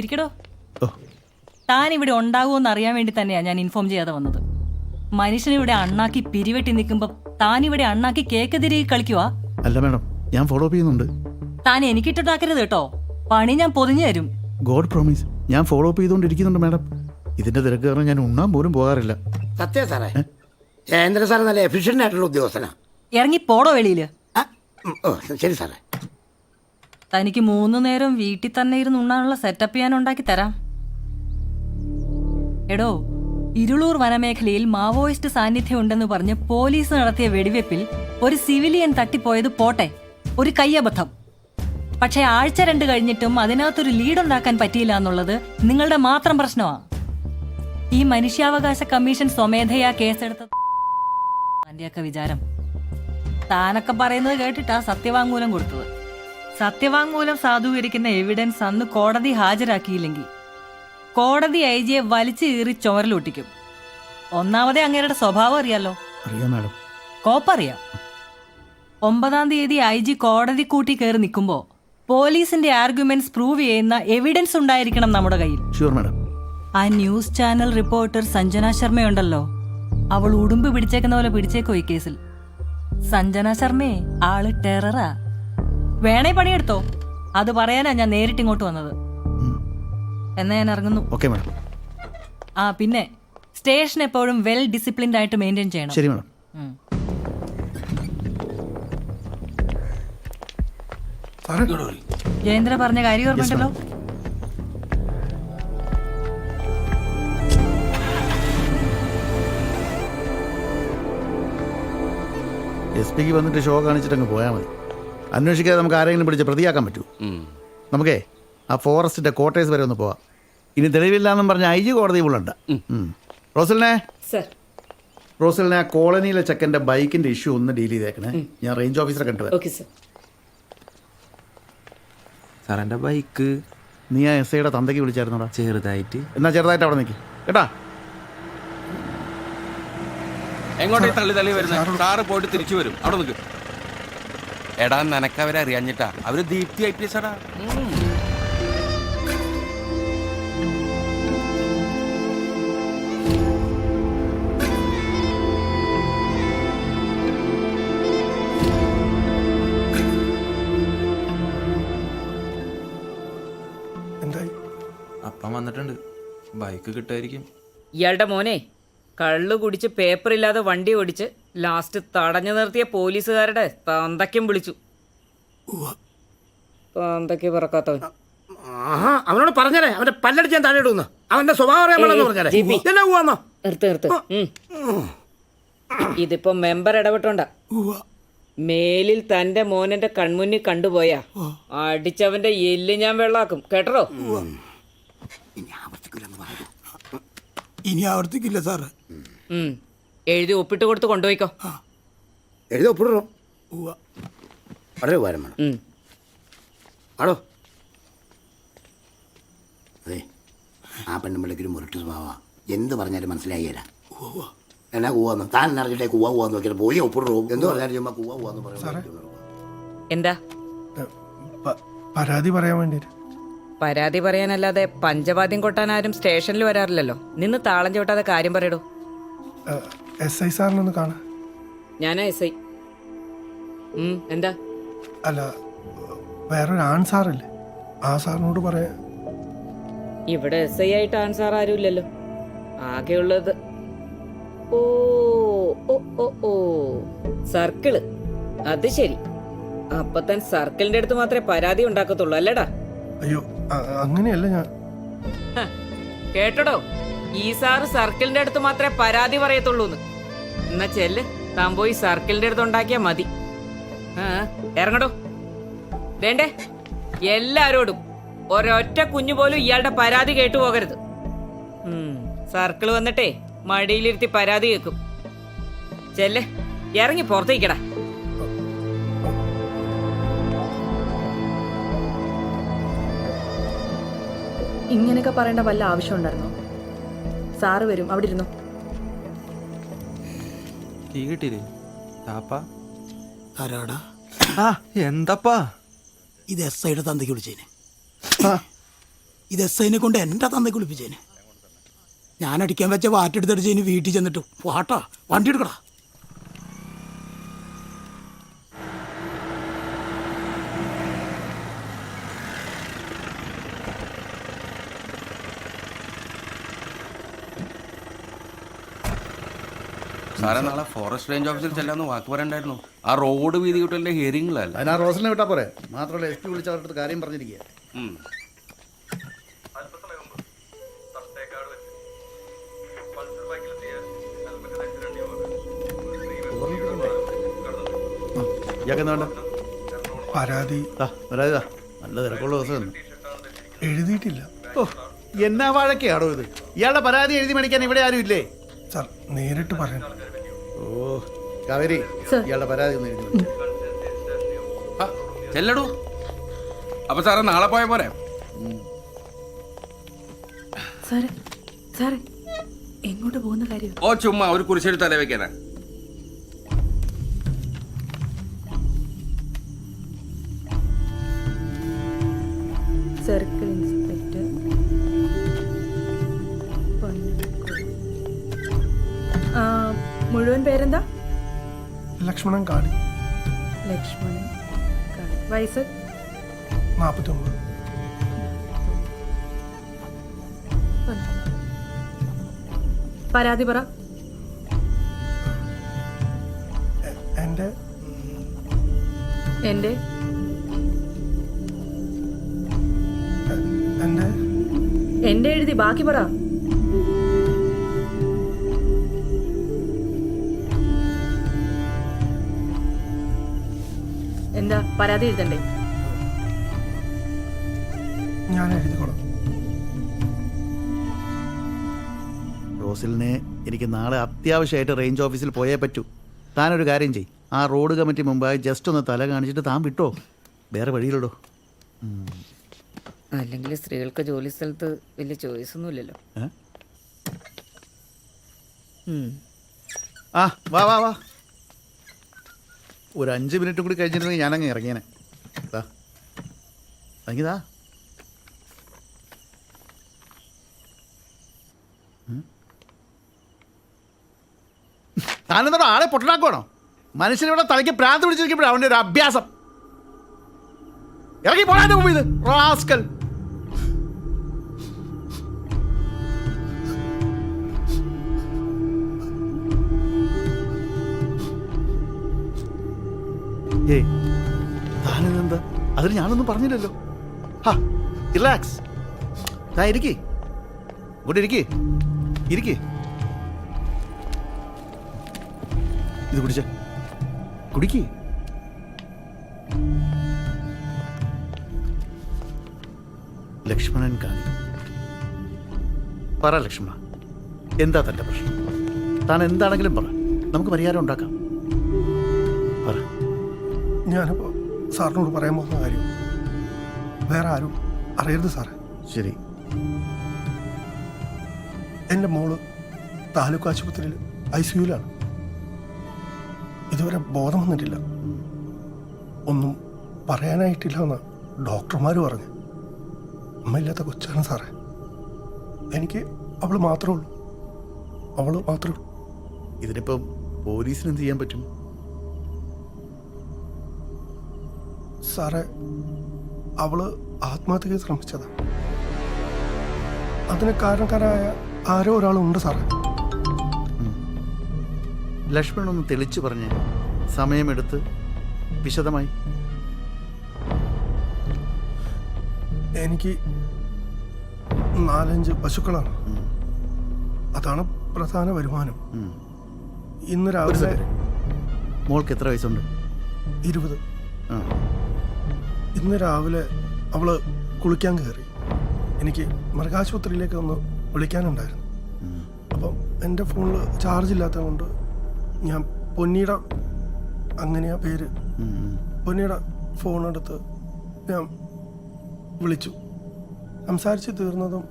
ഇരിക്കടോ. താൻ ഇവിടെ ഉണ്ടാകുമെന്ന് അറിയാൻ വേണ്ടി തന്നെയാ ഞാൻ ഇൻഫോം ചെയ്യാതെ വന്നത്. മനുഷ്യനിവിടെ അണ്ണാക്കി പിരിവെട്ടി നിൽക്കുമ്പോ താൻ ഇവിടെ അണ്ണാക്കി കേക്ക് തിരികെ കളിക്കുവാ? അല്ല മാഡം, ഞാൻ ഫോളോ അപ്പ് ചെയ്യുന്നുണ്ട്. താൻ എനിക്കിട്ടുണ്ടാക്കരുത് കേട്ടോ, പണി ഞാൻ പൊതിഞ്ഞു തരും. ഗോഡ് പ്രോമിസ്, ഞാൻ ഫോളോ അപ്പ് ചെയ്തുകൊണ്ടിരിക്കുന്നുണ്ട് മാഡം. ഇതിന്റെ തിരക്ക് കാരണം ഞാൻ ഉണ്ണാൻ പോലും പോകാറില്ല. സത്യം സാറേ, ജയേന്ദ്ര സാർ നല്ല എഫിഷ്യന്റ് ആയിട്ടുള്ള ഉദ്യോഗസ്ഥനാ. ഇറങ്ങി പോടോ വെളിയില്. ശരി സാറേ. തനിക്ക് 3 നേരം വീട്ടിൽ തന്നെ ഇരുന്ന് ഉണ്ണാനുള്ള സെറ്റപ്പ് ഞാൻ ഉണ്ടാക്കി തരാം. എടോ, ഇരുളൂർ വനമേഖലയിൽ മാവോയിസ്റ്റ് സാന്നിധ്യം ഉണ്ടെന്ന് പറഞ്ഞ് പോലീസ് നടത്തിയ വെടിവെപ്പിൽ ഒരു സിവിലിയൻ തട്ടിപ്പോയത് പോട്ടെ, ഒരു കയ്യബദ്ധം. പക്ഷെ ആഴ്ച 2 കഴിഞ്ഞിട്ടും അതിനകത്തൊരു ലീഡ് ഉണ്ടാക്കാൻ പറ്റിയില്ല എന്നുള്ളത് നിങ്ങളുടെ മാത്രം പ്രശ്നമാണ്. ഈ മനുഷ്യാവകാശ കമ്മീഷൻ സ്വമേധയാ കേസെടുത്തത് അതിന്റെയൊക്കെ വിചാരം. താനൊക്കെ പറയുന്നത് കേട്ടിട്ടാ സത്യവാങ്മൂലം കൊടുത്തത്. സത്യവാങ്മൂലം സാധൂകരിക്കുന്ന എവിഡൻസ് അന്ന് കോടതി ഹാജരാക്കിയില്ലെങ്കിൽ കോടതി ഐജിയെ വലിച്ചു കീറി ചുമരിലൊട്ടിക്കും. ഒന്നാമതേ അങ്ങേരുടെ സ്വഭാവം അറിയാലോ. അറിയാം മാഡം. കോപ്പറിയാം. 9-ാം തീയതി ഐജി കോടതി കൂട്ടി കയറി നിൽക്കുമ്പോ പോലീസിന്റെ ആർഗ്യുമെന്റ്സ് പ്രൂവ് ചെയ്യുന്ന എവിഡൻസ് ഉണ്ടായിരിക്കണം നമ്മുടെ കയ്യിൽ. Sure madam. ആ ന്യൂസ് ചാനൽ റിപ്പോർട്ടർ സഞ്ജന ശർമ്മയുണ്ടല്ലോ, അവൾ ഉടുമ്പ് പിടിച്ചേക്കുന്ന പോലെ പിടിച്ചേക്കോ ഈ കേസിൽ. സഞ്ജന ശർമ്മയെ ആള് ടെററാ. വേണേ പണിയെടുത്തോ, അത് പറയാനാ ഞാൻ നേരിട്ട് ഇങ്ങോട്ട് വന്നത്. എന്നാ ഞാൻ ഇറങ്ങുന്നു. Okay madam. ആ പിന്നെ സ്റ്റേഷൻ എപ്പോഴും വെൽ ഡിസിപ്ലിൻഡ് ആയിട്ട് മെയിൻറ്റെയിൻ ചെയ്യണം. ശരി മാഡം. ജയേന്ദ്ര പറഞ്ഞ കാര്യം ഓർമ്മയുണ്ടല്ലോ. എസ് പിക്ക് വന്നിട്ട് ഷോ കാണിച്ചിട്ട് അങ്ങ് പോയാൽ മതി. അന്വേഷിക്കാതെ നമുക്ക് ആരെങ്കിലും പിടിച്ച് പ്രതിയാക്കാൻ പറ്റൂ. നമുക്കേ ആ ഫോറസ്റ്റിന്റെ കോട്ടേഴ്സ് വരെ ഒന്ന് പോവാം. ഇനി തെളിവില്ലാന്നും പറഞ്ഞ ഐ ജി കോടതി ഉള്ളുണ്ട്. റോസലിനെ ആ കോളനിയിലെ ചെക്കൻ്റെ ബൈക്കിന്റെ ഇഷ്യൂ ഒന്ന് ഡീൽ ചെയ്തേക്കണേ. ഞാൻ റേഞ്ച് ഓഫീസറെ കണ്ടുവരാം. സാർ എൻ്റെ ബൈക്ക് നീ ആ എസ് ഐയുടെ തന്തയ്ക്ക് വിളിച്ചായിരുന്നോടാ? ചെറുതായിട്ട്. എന്നാ ചെറുതായിട്ട് അവിടെ നിൽക്കി കേട്ടാ. എങ്ങോട്ടേ തള്ളി വരുന്നത്? കാറ് പോയിട്ട് തിരിച്ചു വരും. അവിടെ നിൽക്കും. എടാ, നിനക്കവരെ അറിയാഞ്ഞിട്ടാ. അവര് ദീപ്തി IPS ആടാ. അപ്പം വന്നിട്ടുണ്ട്. ബൈക്ക് കിട്ടുമായിരിക്കും. ഇയാളുടെ മോനെ കള്ളു കുടിച്ച് പേപ്പറില്ലാതെ വണ്ടി ഓടിച്ച് ലാസ്റ്റ് തടഞ്ഞു നിർത്തിയ പോലീസുകാരുടെ തന്തയ്ക്കും വിളിച്ചു. തന്തയ്ക്ക് പറക്കാത്തവൻ. അവനോട് പറഞ്ഞേ, അവന്റെ പല്ലടിച്ച് ഞാൻ താഴെ ഇടുന്നു. അവന്റെ സ്വഭാവം ഇതിപ്പോ മെമ്പർ ഇടപെട്ടോണ്ട. മേലിൽ തന്റെ മോനെ കൺമുന്നിൽ കണ്ടുപോയാ അടിച്ചവന്റെ എല്ല് ഞാൻ വെള്ളാക്കും. കേട്ടോ? ഇനി ആവർത്തിക്കില്ല സാറ്. എഴുതി ഒപ്പിട്ട് കൊടുത്ത് കൊണ്ടുപോയിക്കോ. എഴുതി ഒപ്പിടോ? വളരെ ഉപകാരം വേണം. ആടോ, അതെ, ആ പെണ്ണുമ്പിള്ളക്കൊരു മുരട്ട് സ്വഭാവ. എന്ത് പറഞ്ഞാലും മനസ്സിലായില്ല. എന്നാ കൂവാന്ന് താൻ അറിഞ്ഞിട്ടേ കൂവാന്ന് നോക്കിയാൽ പോയി ഒപ്പിടോ. എന്ത് പറഞ്ഞാലും ചുമ്മാ കൂവാന്ന് പറയുന്നത്. എന്താ പരാതി പറയാൻ വേണ്ടി? പരാതി പറയാനല്ലാതെ പഞ്ചവാദ്യം കൊട്ടാൻ ആരും സ്റ്റേഷനിൽ വരാറില്ലല്ലോ. നിന്ന് താളം ചവിട്ടാതെ കാര്യം പറയടോ. SI സാറിനൊന്ന് കാണാ. ഞാനാ SI. എന്താ? അല്ല, വേറൊരു ആൺ സാറല്ലേ, ആ സാറിനോട് പറയാ. ഇവിടെ SI ആയിട്ട് ആൺ സാർ ആരും ഇല്ലല്ലോ, ആകെയുള്ളത്. ഓ ഓ ഓ ഓ സർക്കിള്. അത് ശരി. അപ്പൊ താൻ സർക്കിളിന്റെ അടുത്ത് മാത്രമേ പരാതി ഉണ്ടാക്കത്തുള്ളൂ അല്ലേടാ? അയ്യോ, അങ്ങനെയല്ല ഞാൻ. കേട്ടടോ, ഈ സാറ് സർക്കിളിന്റെ അടുത്ത് മാത്രമേ പരാതി പറയത്തുള്ളൂന്ന്. എന്നാ ചെല്ല്, താൻ പോയി സർക്കിളിന്റെ അടുത്ത് ഉണ്ടാക്കിയാ മതി. ഇറങ്ങടോ. വേണ്ടേ, എല്ലാരോടും ഒരൊറ്റ കുഞ്ഞു പോലും ഇയാളുടെ പരാതി കേട്ടു പോകരുത്. സർക്കിൾ വന്നിട്ടേ മടിയിലിരുത്തി പരാതി കേൾക്കും. ചെല്ല്, ഇറങ്ങി പുറത്തേക്കടാ. ഇങ്ങനെയൊക്കെ പറയേണ്ട വല്ല ആവശ്യം ഉണ്ടായിരുന്നോ? സാറ് വരും, അവിടെ ഇരുന്നു. കീ കിട്ടിയില്ലേ? ആരാടാ? എന്താപ്പാ ഇത് SIയുടെ തന്തയ്ക്ക് വിളിച്ചേനെ. ഇത് എസ് ഐനെ കൊണ്ട് എൻ്റെ തന്തയ്ക്ക് കുളിപ്പിച്ചേനെ. ഞാൻ അടിക്കാൻ വെച്ച വാറ്റെടുത്തടിച്ച് ഇനി വീട്ടിൽ ചെന്നിട്ടു വാട്ടാ വണ്ടി എടുക്കടാ. സാറേ നാളെ ഫോറസ്റ്റ് റേഞ്ച് ഓഫീസിൽ ചെല്ലാന്ന് വാക്ക് പറയണ്ടായിരുന്നു. ആ റോഡ് വീതി കിട്ടലിന്റെ ഹിയറിംഗിലല്ല. അതിനാ റോസലിനെ വിട്ടാ പോരെ. മാത്രമല്ല SP വിളിച്ച് അവരുടെ അടുത്ത് കാര്യം പറഞ്ഞിരിക്കുക. വേണ്ട പരാതി വരാതാ, നല്ല തിരക്കുള്ള ദിവസം. എഴുതിയിട്ടില്ല ഓ, എന്നാ വാഴക്കയാണോ ഇത്? ഇയാളുടെ പരാതി എഴുതി മേടിക്കാൻ ഇവിടെ ആരും ഇല്ലേ? സാർ, നേരിട്ട് പറയണം. ഓ കാവേരി, ഇയാളുടെ പരാതി ഒന്ന് എഴുതി മേടിക്ക്. ചെല്ലടൂ. അപ്പൊ സാറേ നാളെ പോയ പോരെ? സാറേ സാറേ എങ്ങോട്ട് പോകുന്ന കാര്യം? ഓ ചുമ്മാ ഒരു കുരിശെടി തല വെക്കാനാ. സർക്കിൾ ഇൻസ്പെക്ടർ മുഴുവൻ പേരെന്താ? ലക്ഷ്മണൻ കാടി, ലക്ഷ്മണൻ കാടി. വയസ്സ് 49. പരാതി പറ. എൻ്റെ എൻ്റെ എൻ്റെ എൻ്റെ എഴുതി ബാക്കി പറ. എന്താ പരാതി എഴുതണ്ടേ? ഞാൻ എഴുതിക്കോളാം. റോസലിനെ എനിക്ക് നാളെ അത്യാവശ്യമായിട്ട് റേഞ്ച് ഓഫീസിൽ പോയേ പറ്റൂ. താനൊരു കാര്യം ചെയ്യും, ആ റോഡ് കമ്മിറ്റി മുമ്പായി ജസ്റ്റ് ഒന്ന് തല കാണിച്ചിട്ട് താൻ വിട്ടോ. വേറെ വഴിയിലടോ. അല്ലെങ്കിൽ സ്ത്രീകൾക്ക് ജോലി സ്ഥലത്ത് വലിയ ചോയ്സ് ഒന്നും ഇല്ലല്ലോ. ആ വാ വാ വാ, ഒരു 5 മിനിറ്റ് കൂടി കഴിഞ്ഞിരുന്നെങ്കിൽ ഞാനങ്ങ് ഇറങ്ങിയേനെ. അങ്ങിതാ താനെന്താ ആളെ പൊട്ടനാക്കുവാണോ? മനുഷ്യനിവിടെ തലയ്ക്ക് പ്രാന്ത് പിടിച്ചിരിക്കുമ്പോഴാണ് അവൻ്റെ ഒരു അഭ്യാസം. ഇറങ്ങി പോകാൻ്റെ മുമ്പ് ഇത് റാസ്കൽ. ഏയ് താനിതെന്താ? അതിന് ഞാനൊന്നും പറഞ്ഞില്ലല്ലോ. ഹാ, റിലാക്സ്. താ ഇരിക്കേ, ഇങ്ങോട്ട് ഇരിക്കേ, ഇരിക്കേ. ഇത് കുടിച്ച കുടിക്കേ. ലക്ഷ്മണൻ കാണി, പറ ലക്ഷ്മണ, എന്താ തൻ്റെ പ്രശ്നം? താൻ എന്താണെങ്കിലും പറ, നമുക്ക് പരിഹാരം ഉണ്ടാക്കാം. പറ. ഞാനിപ്പോൾ സാറിനോട് പറയാൻ പോകുന്ന കാര്യം വേറെ ആരും അറിയരുത് സാറേ. ശരി. എൻ്റെ മോള് താലൂക്ക് ആശുപത്രിയിൽ ICUലാണ്. ഇതുവരെ ബോധം വന്നിട്ടില്ല. ഒന്നും പറയാനായിട്ടില്ല എന്ന് ഡോക്ടർമാർ പറഞ്ഞു. അമ്മയില്ലാത്ത കൊച്ചാണ് സാറേ. എനിക്ക് അവൾ മാത്രമേ ഉള്ളൂ, അവൾ മാത്രമേ ഉള്ളൂ. ഇതിനിപ്പം പോലീസിന് എന്ത് ചെയ്യാൻ പറ്റും? സാറേ, അവള് ആത്മഹത്യക്ക് ശ്രമിച്ചതാ. അതിന് കാരണക്കാരായ ആരോ ഒരാളുണ്ട് സാറേ. ലക്ഷ്മണൻ ഒന്ന് തെളിച്ചു പറഞ്ഞ് സമയമെടുത്ത് വിശദമായി. എനിക്ക് 4-5 പശുക്കളാണ്. അതാണ് പ്രധാന വരുമാനം. ഇന്ന് രാവിലെ മോൾക്ക് എത്ര വയസ്സുണ്ട്? 20. ഇന്ന് രാവിലെ അവള് കുളിക്കാൻ കയറി. എനിക്ക് മൃഗാശുപത്രിയിലേക്ക് ഒന്ന് വിളിക്കാനുണ്ടായിരുന്നു. അപ്പം എൻ്റെ ഫോണിൽ ചാർജ് ഇല്ലാത്തത് കൊണ്ട് ഞാൻ പൊന്നിയുടെ, അങ്ങനെയാ പേര്, പൊന്നിയുടെ ഫോണെടുത്ത് ഞാൻ വിളിച്ചു. സംസാരിച്ച് തീർന്നതും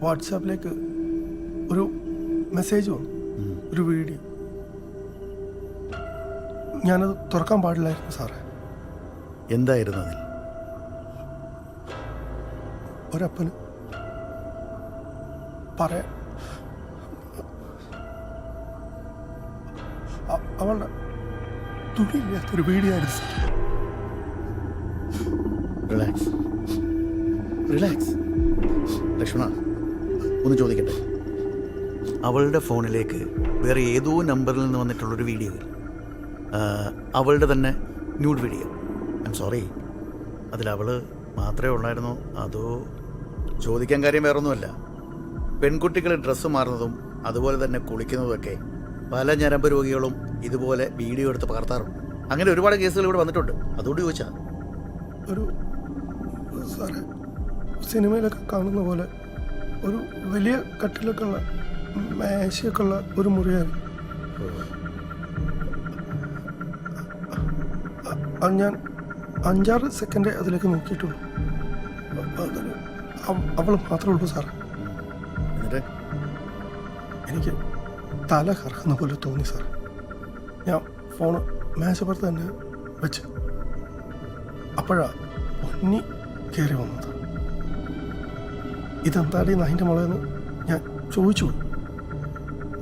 വാട്സാപ്പിലേക്ക് ഒരു മെസ്സേജ് വന്നു, ഒരു വീഡിയോ. ഞാനത് തുറക്കാൻ പാടില്ലായിരുന്നു സാറേ. എന്തായിരുന്നു അതിൽ? ഒരപ്പന് പറയാൻ അവളുടെ തുണിയില്ലാത്തൊരു വീഡിയോയായിരുന്നു സാർ. Relax relax. ലക്ഷ്മണ, ഒന്ന് ചോദിക്കട്ടെ. അവളുടെ ഫോണിലേക്ക് വേറെ ഏതോ നമ്പറിൽ നിന്ന് വന്നിട്ടുള്ളൊരു വീഡിയോ, അവളുടെ തന്നെ nude video. I am sorry, അതിലവൾ മാത്രമേ ഉള്ളായിരുന്നോ അതോ? ചോദിക്കാൻ കാര്യം വേറൊന്നുമല്ല. പെൺകുട്ടികൾ ഡ്രസ്സ് മാറുന്നതും അതുപോലെ തന്നെ കുളിക്കുന്നതുമൊക്കെ പല ഞരമ്പ് രോഗികളും ഇതുപോലെ വീഡിയോ എടുത്ത് പകർത്താറുണ്ട്. അങ്ങനെ ഒരുപാട് കേസുകൾ ഇവിടെ വന്നിട്ടുണ്ട്. അതുകൊണ്ട് ചോദിച്ചാൽ ഒരു സാറേ, സിനിമയിലൊക്കെ കാണുന്ന പോലെ ഒരു വലിയ കട്ടിലൊക്കെ ഉള്ള മേശയൊക്കെ ഉള്ള ഒരു മുറിയായിരുന്നു. ഞാൻ 5-6 സെക്കൻഡ് അതിലേക്ക് നോക്കിയിട്ടുള്ളൂ. അതിൽ അവൾ മാത്രമേ ഉള്ളൂ സാറേ. എന്നിട്ട് എനിക്ക് തല കറക്കുന്ന പോലെ തോന്നി സാറേ. ഞാൻ ഫോണ് മേശപ്പുറത്ത് തന്നെ വെച്ച് അപ്പോഴാ പൊന്നി കയറി വന്നത്. ഇതെന്താടി നായിൻ്റെ മുളയെന്ന് ഞാൻ ചോദിച്ചു.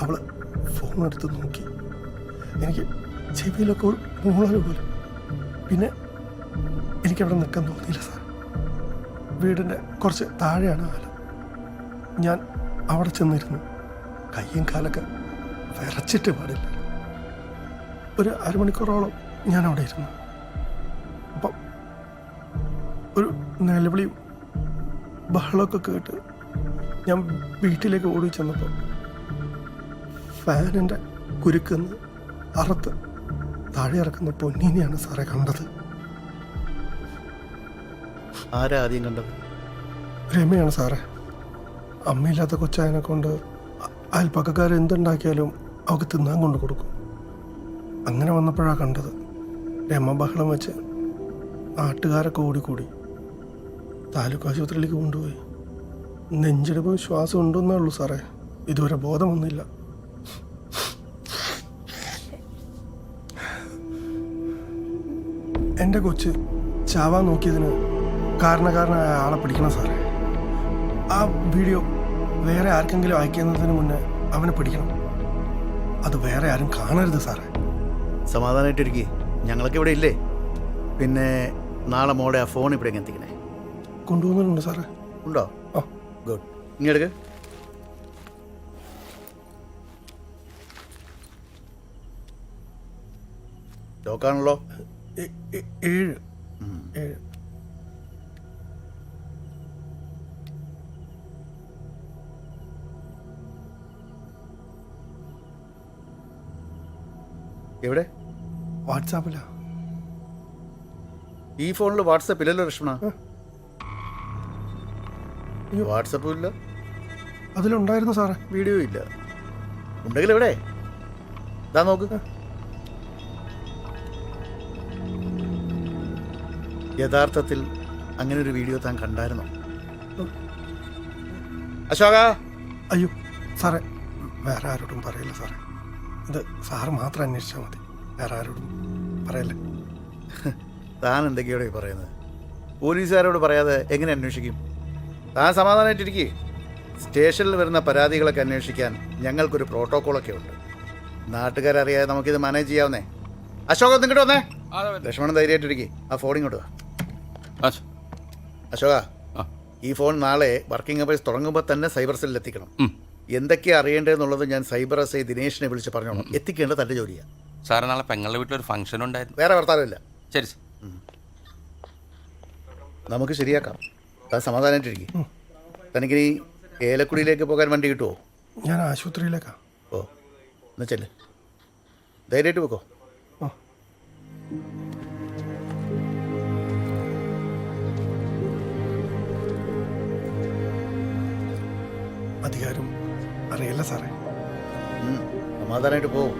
അവൾ ഫോണെടുത്ത് നോക്കി. എനിക്ക് ചെവിയിലൊക്കെ ഒരു മൂളൽ പോലെ. പിന്നെ എനിക്കവിടെ നിൽക്കാൻ തോന്നിയില്ല സാർ. വീടിൻ്റെ കുറച്ച് താഴെയാണ് ആല. ഞാൻ അവിടെ ചെന്നിരുന്നു. കയ്യും കാലൊക്കെ വിറച്ചിട്ട് പാടില്ല. ഒരു അരമണിക്കൂറോളം ഞാൻ അവിടെ ഇരുന്നു. അപ്പം ഒരു നിലവിളിയും ബഹളമൊക്കെ കേട്ട് ഞാൻ വീട്ടിലേക്ക് ഓടി ചെന്നപ്പോൾ ഫാനിൻ്റെ കുരുക്കുന്ന് അറുത്ത് താഴെ ഇറക്കുന്ന പൊന്നീനെയാണ് സാറേ കണ്ടത്. ആരാ ആദ്യം കണ്ടത്? രമയാണ് സാറേ. അമ്മയില്ലാത്ത കൊച്ചായനെ കൊണ്ട് അയൽപ്പക്കക്കാർ എന്തുണ്ടാക്കിയാലും അവൾക്ക് തിന്നാൻ കൊണ്ട് കൊടുക്കും. അങ്ങനെ വന്നപ്പോഴാണ് കണ്ടത്. രമ ബഹളം വെച്ച് നാട്ടുകാരൊക്കെ ഓടിക്കൂടി താലൂക്ക് ആശുപത്രിയിലേക്ക് കൊണ്ടുപോയി. നെഞ്ചിടിപ്പ് ശ്വാസം ഉണ്ടെന്നേ ഉള്ളൂ സാറേ. ഇതുവരെ ബോധമൊന്നുമില്ല. എൻ്റെ കൊച്ച് ചാവാൻ നോക്കിയതിന് കാരണക്കാരനായ ആളെ പിടിക്കണം സാറേ. ആ വീഡിയോ വേറെ ആർക്കെങ്കിലും അയക്കുന്നതിന് മുന്നേ അവനെ പിടിക്കണം. അത് വേറെ ആരും കാണരുത് സാറേ. സമാധാനമായിട്ടിരിക്കേ, ഞങ്ങളൊക്കെ ഇവിടെ ഇല്ലേ. പിന്നെ നാളെ മോടെ ആ ഫോൺ ഇവിടെ എങ്ങനെ എത്തിക്കണേ? കൊണ്ടുപോകുന്നുണ്ട് സാറേ. ഉണ്ടോ? ആ ഗുഡ്. ഇങ്ങെടുക്ക്. ലോക്കാണല്ലോ. 7 എവിടെ? വാട്സാപ്പിലാ. ഈ ഫോണിൽ വാട്സപ്പ് ഇല്ലല്ലോ ലക്ഷ്മണ. വാട്സപ്പും ഇല്ല, അതിലുണ്ടായിരുന്നു സാറേ. വീഡിയോ ഇല്ല. ഉണ്ടെങ്കിൽ എവിടെ? ഇതാ നോക്ക്. യഥാർത്ഥത്തിൽ അങ്ങനെ ഒരു വീഡിയോ താൻ കണ്ടായിരുന്നോ? അശോക, അയ്യോ സാറേ, വേറെ ആരോടും പറയില്ല സാറേ. ഇത് സാറ് മാത്രം അന്വേഷിച്ചാൽ മതി. വേറെ ആരോടും പറയല്ലേ. താൻ എന്തൊക്കെയോടെ പറയുന്നത്? പോലീസുകാരോട് പറയാതെ എങ്ങനെ അന്വേഷിക്കും? താൻ സമാധാനമായിട്ടിരിക്കേ. സ്റ്റേഷനിൽ വരുന്ന പരാതികളൊക്കെ അന്വേഷിക്കാൻ ഞങ്ങൾക്കൊരു പ്രോട്ടോക്കോളൊക്കെ ഉണ്ട്. നാട്ടുകാരറിയാതെ നമുക്കിത് മാനേജ് ചെയ്യാവുന്നേ. അശോക, നിങ്ങോട്ട് വന്നേ. ലക്ഷ്മണൻ ധൈര്യമായിട്ടിരിക്കേ. ആ ഫോൺ ഇങ്ങോട്ട് വാ. അശോക, ഈ ഫോൺ നാളെ വർക്കിംഗ് അവേഴ്സ് തുടങ്ങുമ്പോൾ തന്നെ സൈബർ സെല്ലിൽ എത്തിക്കണം. എന്തൊക്കെയാണ് അറിയേണ്ടതെന്നുള്ളത് ഞാൻ സൈബർ എസ് ഐ ദിനേശിനെ വിളിച്ച് പറഞ്ഞോളാം. എത്തിക്കേണ്ടത് തൻ്റെ ജോലിയാണ്. സാറേ, നാളെ പെങ്ങളുടെ വീട്ടിലൊരു ഫംഗ്ഷൻ ഉണ്ടായിരുന്നു. വേറെ വർത്താനമില്ല. ശരി. നമുക്ക് ശരിയാക്കാം. താൻ സമാധാനമായിട്ടിരിക്കും. തനിക്കിനി ഏലക്കുടിയിലേക്ക് പോകാൻ വണ്ടി കിട്ടുമോ? ഞാൻ ആശുപത്രിയിലേക്കാണ്. ഓ, എന്നാ ചെല്ല്. ധൈര്യമായിട്ട് വെക്കോ. ആ അധികാരം അറിയില്ല സാറേ. സമാധാനമായിട്ട് പോവും.